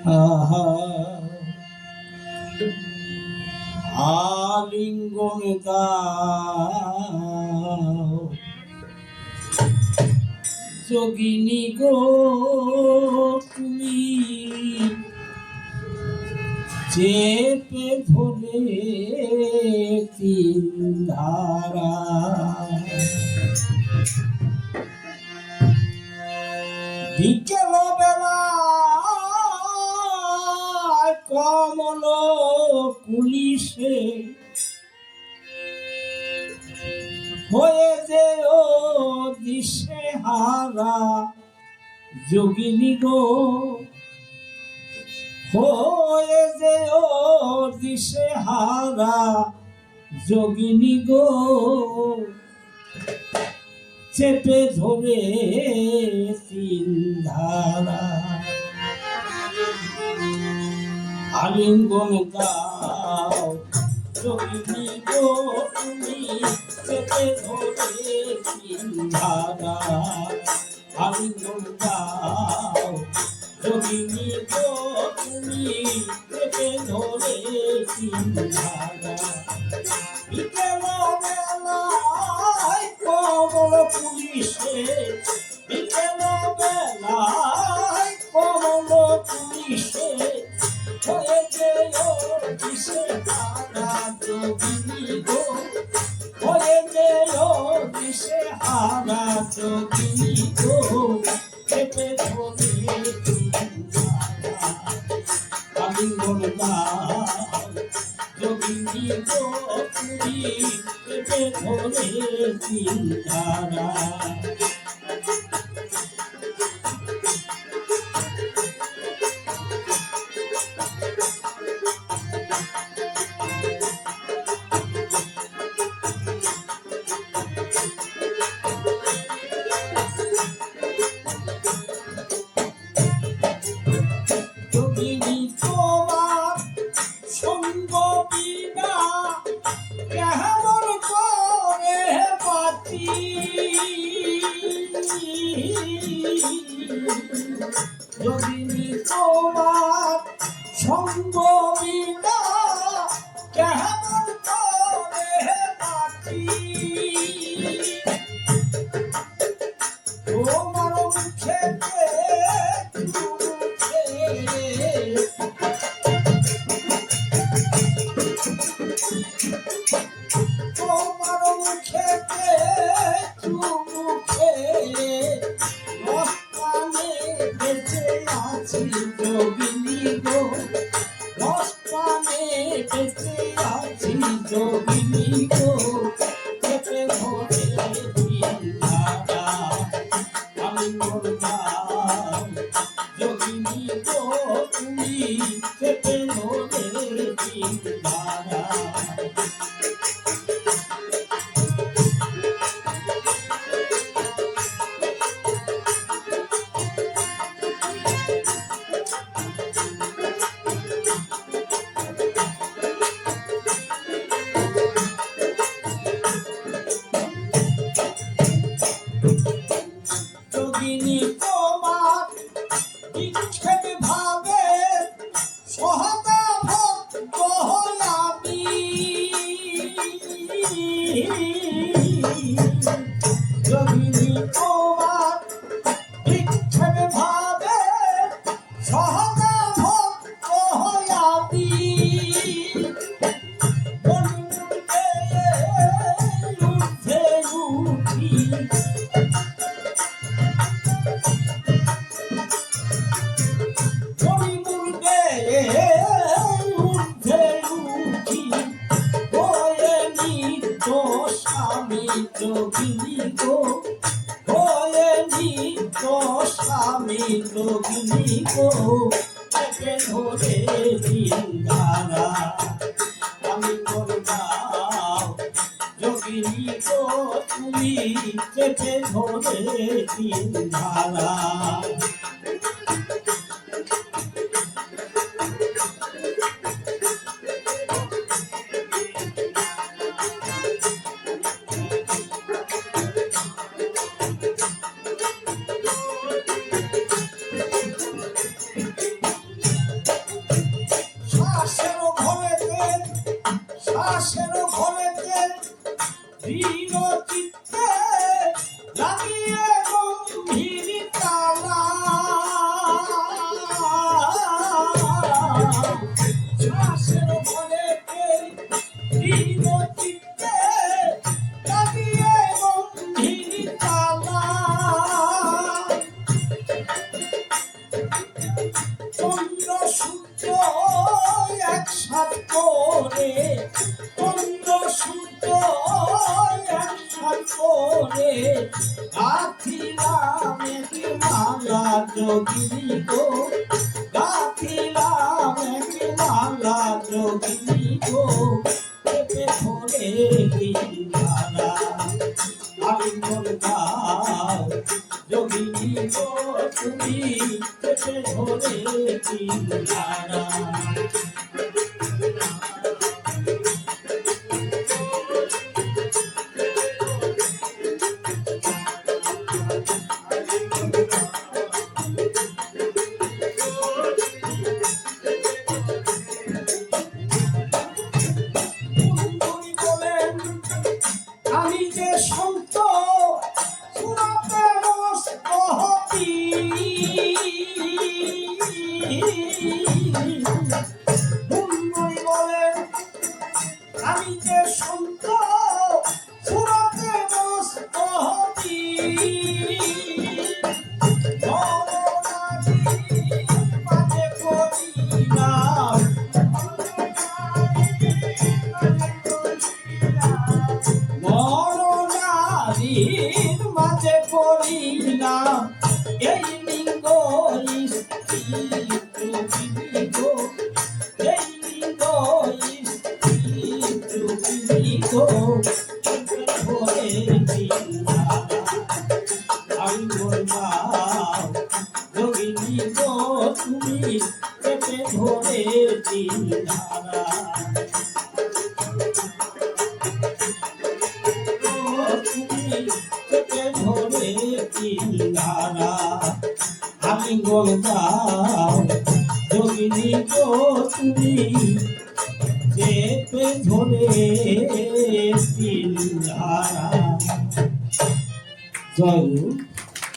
আহা আলিঙ্গন দাও যোগিনী গো তুমি চেপে ধরে তিন ধারা বিকেল বেলা কমল পুলিশে হয়ে যে ও দিশে হারা যোগিনী গো হয়ে যে ও দিশে হারা যোগিনী গো চেপে ধরে তিন ধারা আলিঙ্গন দাও যোগিনী গো তুমি চেপে ধরে তিন ধারা আলিঙ্গন দাও যোগিনী গো তুমি চেপে ধরে তিন ধারা বিকেল বেলায় কমল পুলিশে বিকেল বেলায় কমল পুলিশে হয়েছে ও দিশে হারা যোগিনী গো হয়েছে ও দিশে হারা যোগিনী গো চেপে ধরে আলিঙ্গন দাও যোগিনী গো তুমি চেপে ধরে তিন ধারা যোগিনী তোমার সঙ্গ বিনা কেমন করে বাঁচি যোগিনী তোমার সঙ্গ বিনা কেমন করে বাঁচি তোমার মুখেতে তোমার মুখেতে চুমুখে রসপানে বেঁচে আছি যোগিনী গো রসপানে বেঁচে আছি যোগিনী গো চেপে ধরে তিন ধারা আলিঙ্গন দাও যোগিনী গো তুমি চেপে ধরে তিন ধারা যোগিনী তোমার বিচ্ছেদ ভাবে সহজা ভক্ত আমি যোগিনী তোমার বিচ্ছেদ ভাবে সহজা ভক্ত আমি উঠে উঠি স্বামী যোগিনী গো হয়নি তো স্বামী যোগিনী গো চেপে ধরে তিন ধারা আলিঙ্গন দাও যোগিনী গো তুমি চেপে ধরে তিন ধারা চিন্তারা আমি যে সন্ত সুরাতে মস্তহতি মুন্ডুই বলেন আমি যে সন্ত সুরাতে মস্তহতি মাঝে করিলাম নরনারীর মাঝে পড়িলাম এই লিঙ্গ স্থিত এই লিঙ্গ স্থিত হয়ে আমি বললাম যোগিনী গো তুমি পেটে ধরে চিন্তারা ধরে চিন্তারা আমি বলতাম যোগিনী গো তুমি চেপে ধরে চিন্তারা জয়